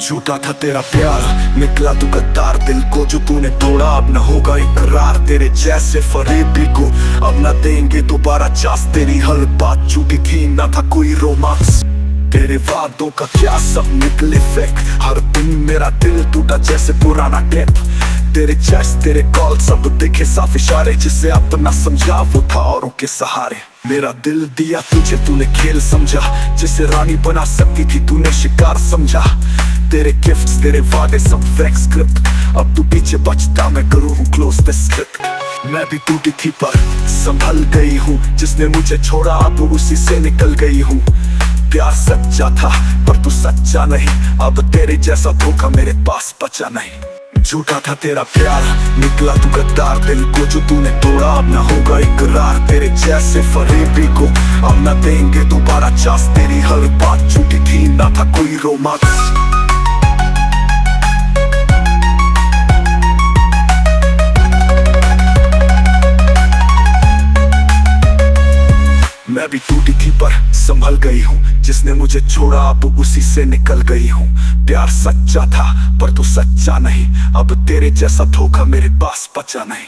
झूठा था तेरा प्यार, निकला तू गद्दार। दिल को जो तूने तोड़ा अब न होगा इकरार। तेरे जैसे फरेबी को अब न देंगे दोबारा चांस। तेरी हर बात झूठी थी, न था कोई रोमांस। तेरे वादों का क्या सब निकले फेक। हर दिन मेरा दिल टूटा जैसे पुराना टेप। तेरे चेस्ट तेरे कॉल सब देखे साफ इशारे। जिसे अपना समझा वो था औरों के सहारे। मेरा दिल दिया तुझे तूने खेल समझा। जिसे रानी बना सकती थी तूने शिकार समझा। तेरे गिफ्ट्स तेरे वादे सब फेक स्क्रिप्ट। अब तू पीछे बचता मैं करूँ हूँ क्लोज द स्क्रिप्ट। मैं भी टूटी थी पर संभल गई हूँ। जिसने मुझे छोड़ा अब उसी से निकल गई हूँ। प्यार सच्चा था पर तू सच्चा नहीं। अब तेरे जैसा धोखा मेरे पास बचा नहीं। झूठा था तेरा प्यार, निकला तू गद्दार। दिल को जो तूने तोड़ा अब न होगा इकरार। तेरे जैसे फरेबी को अब न देंगे दोबारा चांस। तेरी हर बात झूठी थी, ना था कोई रोमांस। मैं भी टूटी थी पर संभल गई हूँ। जिसने मुझे छोड़ा अब उसी से निकल गई हूँ। प्यार सच्चा था पर तू सच्चा नहीं। अब तेरे जैसा धोखा मेरे पास बचा नहीं।